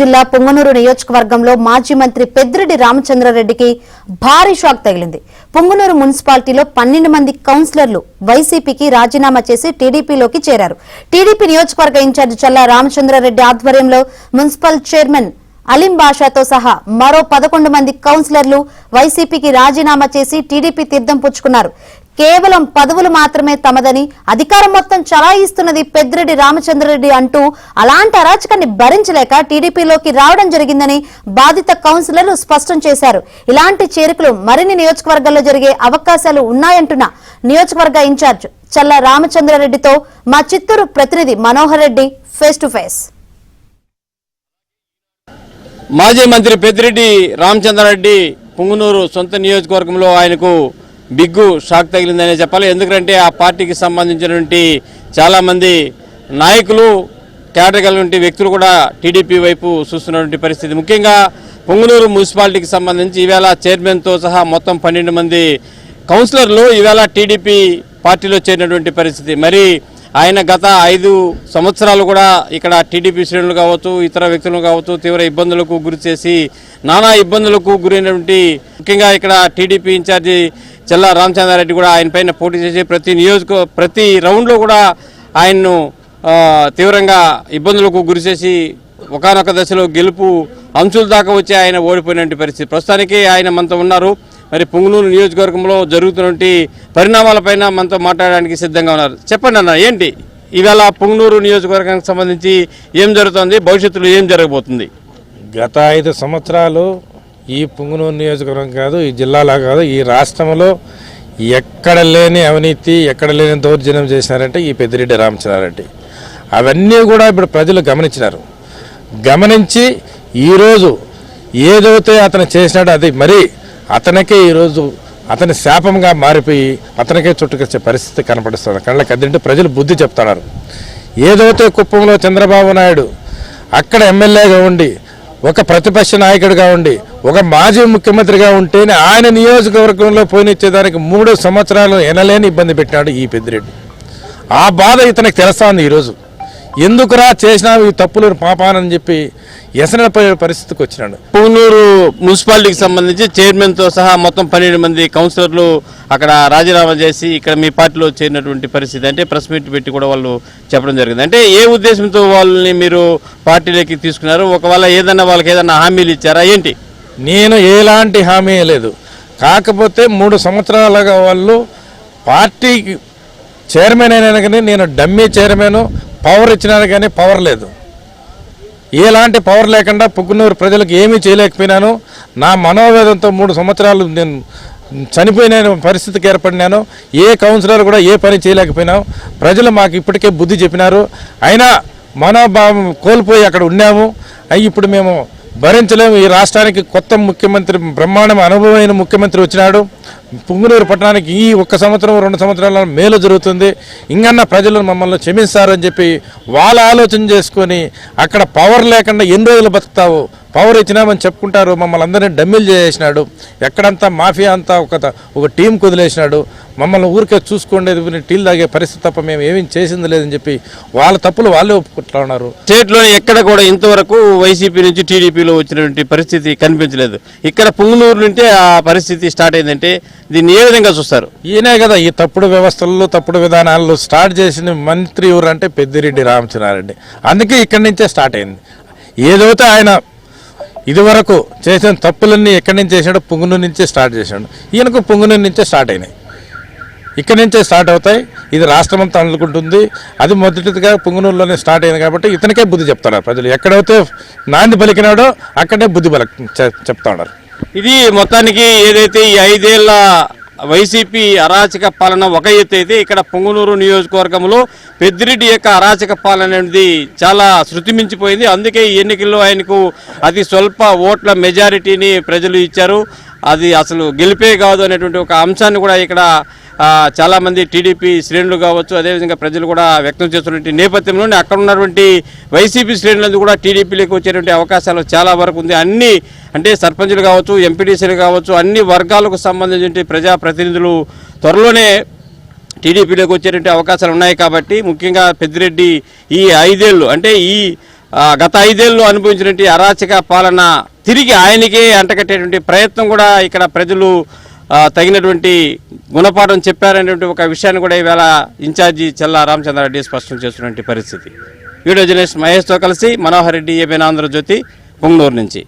జిల్లా పుంగనూరు నియోజకవర్గంలో మాజీ మంత్రి పెద్దిరెడ్డి రామచంద్రారెడ్డికి భారీ షాక్ తగిలింది. పుంగనూరు మున్సిపాలిటీలో 12 మంది కౌన్సిలర్లు వైసీపీకి రాజీనామా చేసి టీడీపీలోకి చేరారు. టీడీపీ నియోజకవర్గ ఇన్ఛార్జి చల్లా రామచంద్రారెడ్డి ఆధ్వర్యంలో మున్సిపల్ చైర్మన్ అలీం బాషాతో సహా మరో 11 మంది కౌన్సిలర్లు వైసీపీకి రాజీనామా చేసి టీడీపీ తీర్థం పుచ్చుకున్నారు. కేవలం పదవులు మాత్రమే తమదని, అధికారం మొత్తం చలాయిస్తున్నది పెద్దిరెడ్డి రామచంద్రారెడ్డి అంటూ అలాంటి అరాచకాన్ని భరించలేక టీడీపీలోకి రావడం జరిగిందని బాధిత కౌన్సిలర్లు స్పష్టం చేశారు. ఇలాంటి చేరికలు మరిన్ని నియోజకవర్గాల్లో జరిగే అవకాశాలు ఉన్నాయంటున్న నియోజకవర్గ ఇన్ఛార్జ్ చల్లా రామచంద్రారెడ్డితో మా చిత్తూరు ప్రతినిధి Manohar Reddy face to face. మాజీ మంత్రి పెద్దిరెడ్డి రామచంద్రారెడ్డి పుంగనూరు సొంత నియోజకవర్గంలో ఆయనకు బిగ్గు షాక్ తగిలిందనే చెప్పాలి. ఎందుకంటే ఆ పార్టీకి సంబంధించినటువంటి చాలామంది నాయకులు, కేటగిరీ వంటి వ్యక్తులు కూడా టీడీపీ వైపు చూస్తున్నటువంటి పరిస్థితి. ముఖ్యంగా పుంగనూరు మున్సిపాలిటీకి సంబంధించి ఈవేళ చైర్మన్తో సహా మొత్తం 12 మంది కౌన్సిలర్లు ఈవేళ టీడీపీ పార్టీలో చేరినటువంటి పరిస్థితి. మరి ఆయన గత 5 సంవత్సరాలు కూడా ఇక్కడ టీడీపీ శ్రేణులు కావచ్చు, ఇతర వ్యక్తులు కావచ్చు తీవ్ర ఇబ్బందులకు గురి చేసి నానా ఇబ్బందులకు గురైనటువంటి, ముఖ్యంగా ఇక్కడ టీడీపీ ఇన్ఛార్జి చల్లా రామచంద్రారెడ్డి కూడా ఆయన పైన పోటీ చేసి ప్రతి రౌండ్లో కూడా ఆయన్ను తీవ్రంగా ఇబ్బందులకు గురి చేసి ఒకానొక దశలో గెలుపు అంచుల దాకా వచ్చి ఆయన ఓడిపోయినటువంటి పరిస్థితి. ప్రస్తుతానికి ఆయన మనతో ఉన్నారు. మరి పుంగనూరు నియోజకవర్గంలో జరుగుతున్నటువంటి పరిణామాలపైన మనతో మాట్లాడడానికి సిద్ధంగా ఉన్నారు. చెప్పండి అన్న, ఏంటి ఈవేళ పుంగనూరు నియోజకవర్గానికి సంబంధించి ఏం జరుగుతుంది, భవిష్యత్తులో ఏం జరగబోతుంది? గత 5 సంవత్సరాలు ఈ పుంగనూరు నియోజకవర్గం కాదు, ఈ జిల్లాలో కాదు, ఈ రాష్ట్రంలో ఎక్కడ లేని అవినీతి, ఎక్కడ లేని దౌర్జన్యం చేసినారంటే ఈ పెద్దిరెడ్డి రామచంద్రారెడ్డి. అవన్నీ కూడా ఇప్పుడు ప్రజలు గమనించినారు. గమనించి ఈరోజు ఏదైతే అతను చేసినాడో అది మరి అతనికే ఈరోజు అతని శాపంగా మారిపోయి అతనికే చుట్టుకొచ్చే పరిస్థితి కనపడుతుంది. కళ్ళకి అద్దంటే ప్రజలు బుద్ధి చెప్తున్నారు. ఏదైతే కుప్పంలో చంద్రబాబు నాయుడు అక్కడ ఎమ్మెల్యేగా ఉండి, ఒక ప్రతిపక్ష నాయకుడిగా ఉండి, ఒక మాజీ ముఖ్యమంత్రిగా ఉంటేనే ఆయన నియోజకవర్గంలో పోయినిచ్చేదానికి 3 సంవత్సరాలు ఎనలేని ఇబ్బంది పెట్టినాడు ఈ పెద్దిరెడ్డి. ఆ బాధ ఇతనికి తెలుస్తుంది. ఈరోజు ఎందుకురా చేసినావు ఈ తప్పులు పాపానని చెప్పి ఎసనపడే పరిస్థితికి వచ్చినాడు. పుంగనూరు మున్సిపాలిటీకి సంబంధించి చైర్మన్తో సహా మొత్తం 12 మంది కౌన్సిలర్లు అక్కడ రాజీనామా చేసి ఇక్కడ మీ పార్టీలో చేరినటువంటి పరిస్థితి. అంటే ప్రెస్ మీట్ పెట్టి కూడా వాళ్ళు చెప్పడం జరిగింది. అంటే ఏ ఉద్దేశంతో వాళ్ళని మీరు పార్టీలోకి తీసుకున్నారు? ఒకవేళ వాళ్ళకి ఏదైనా హామీలు ఇచ్చారా ఏంటి? నేను ఎలాంటి హామీ లేదు. కాకపోతే 3 సంవత్సరాలుగా వాళ్ళు పార్టీకి చైర్మన్ అయినా కానీ నేను డమ్మీ చైర్మన్, పవర్ ఇచ్చినాను కానీ పవర్ లేదు. ఎలాంటి పవర్ లేకుండా పుంగనూరు ప్రజలకు ఏమీ చేయలేకపోయినాను. నా మనోవేదంతో 3 సంవత్సరాలు నేను చనిపోయిన పరిస్థితికి ఏర్పడినాను. ఏ కౌన్సిలర్ కూడా ఏ పని చేయలేకపోయినాం. ప్రజలు మాకు ఇప్పటికే బుద్ధి చెప్పినారు. అయినా మనోభావం కోల్పోయి అక్కడ ఉన్నాము. ఇప్పుడు మేము భరించలేము. ఈ రాష్ట్రానికి కొత్త ముఖ్యమంత్రి, బ్రహ్మాండం అనుభవమైన ముఖ్యమంత్రి వచ్చినాడు. పుంగనూరు పట్టణానికి ఈ 1 సంవత్సరం 2 సంవత్సరాల మేలు జరుగుతుంది. ఇంకన్నా ప్రజలు మమ్మల్ని క్షమిస్తారని చెప్పి వాళ్ళ ఆలోచన చేసుకొని అక్కడ పవర్ లేకుండా ఎన్ని రోజులు బతుకుతావు, పవర్ ఇచ్చినామని చెప్పుకుంటారు. మమ్మల్ని అందరినీ డమ్మీలు చేసినాడు. ఎక్కడంతా మాఫియా అంతా ఒక టీం కుదిలేసినాడు. మమ్మల్ని ఊరికే చూసుకోండి, టీలు తాగే పరిస్థితి తప్ప మేము ఏమీ చేసింది లేదని చెప్పి వాళ్ళ తప్పులు వాళ్ళే ఒప్పుకుంటా ఉన్నారు. స్టేట్లో ఎక్కడ కూడా ఇంతవరకు వైసీపీ నుంచి టీడీపీలో వచ్చినటువంటి పరిస్థితి కనిపించలేదు. ఇక్కడ పుంగనూరు నుంటే ఆ పరిస్థితి స్టార్ట్ అయిందంటే దీన్ని ఏ విధంగా చూస్తారు? ఈయనే కదా ఈ తప్పుడు వ్యవస్థల్లో, తప్పుడు విధానాల్లో స్టార్ట్ చేసిన మంత్రి ఎవరంటే పెద్దిరెడ్డి రామచంద్రారెడ్డి. అందుకే ఇక్కడి నుంచే స్టార్ట్ అయింది. ఏదైతే ఆయన ఇదివరకు చేసిన తప్పులన్నీ ఎక్కడి నుంచి చేశాడో పుంగనూరు నుంచే స్టార్ట్ చేశాడు. ఈయనకు పుంగనూరు నుంచే స్టార్ట్ అయినాయి, ఇక్కడి నుంచే స్టార్ట్ అవుతాయి. ఇది రాష్ట్రం అంతా అందుకుంటుంది. అది మొదటిగా పుంగనూరులోనే స్టార్ట్ అయింది కాబట్టి ఇతనికే బుద్ధి చెప్తున్నారు ప్రజలు. ఎక్కడైతే నాంది పలికినాడో అక్కడే బుద్ధి చెప్తా ఉన్నారు. ఇది మొత్తానికి ఏదైతే ఈ 5 ఏళ్ల వైసీపీ అరాచక పాలన ఒక ఎత్తు అయితే, ఇక్కడ పుంగనూరు నియోజకవర్గంలో పెద్దిరెడ్డి యొక్క అరాచక పాలన అనేది చాలా శృతిమించిపోయింది. అందుకే ఈ ఎన్నికల్లో ఆయనకు అతి స్వల్ప ఓట్ల మెజారిటీని ప్రజలు ఇచ్చారు. అది అసలు గెలిపే కాదు అనేటువంటి ఒక అంశాన్ని కూడా ఇక్కడ చాలామంది టీడీపీ శ్రేణులు కావచ్చు, అదేవిధంగా ప్రజలు కూడా వ్యక్తం చేస్తున్నటువంటి నేపథ్యంలోనే అక్కడ ఉన్నటువంటి వైసీపీ శ్రేణులందు కూడా టీడీపీలోకి వచ్చేటువంటి అవకాశాలు చాలా వరకు ఉంది. అన్ని అంటే సర్పంచులు కావచ్చు, ఎంపీటీసీలు కావచ్చు, అన్ని వర్గాలకు సంబంధించిన ప్రజాప్రతినిధులు త్వరలోనే టీడీపీలోకి వచ్చేటువంటి అవకాశాలు ఉన్నాయి. కాబట్టి ముఖ్యంగా పెద్దిరెడ్డి ఈ 5 ఏళ్ళు అంటే ఈ గత 5 ఏళ్ళు అనుభవించినటువంటి అరాచక పాలన తిరిగి ఆయనకే అంటకట్టేటువంటి ప్రయత్నం కూడా ఇక్కడ ప్రజలు తగినటువంటి గుణపాఠం చెప్పారనేటువంటి ఒక విషయాన్ని కూడా ఈవేళ ఇన్ఛార్జి చెల్లా రామచంద్రారెడ్డి స్పష్టం చేస్తున్నటువంటి పరిస్థితి. వీడియో జర్నలిస్ట్ మహేష్తో కలిసి మనోహర్ రెడ్డి, ఏబీఎన్ ఆంధ్రజ్యోతి, పుంగనూరు నుంచి.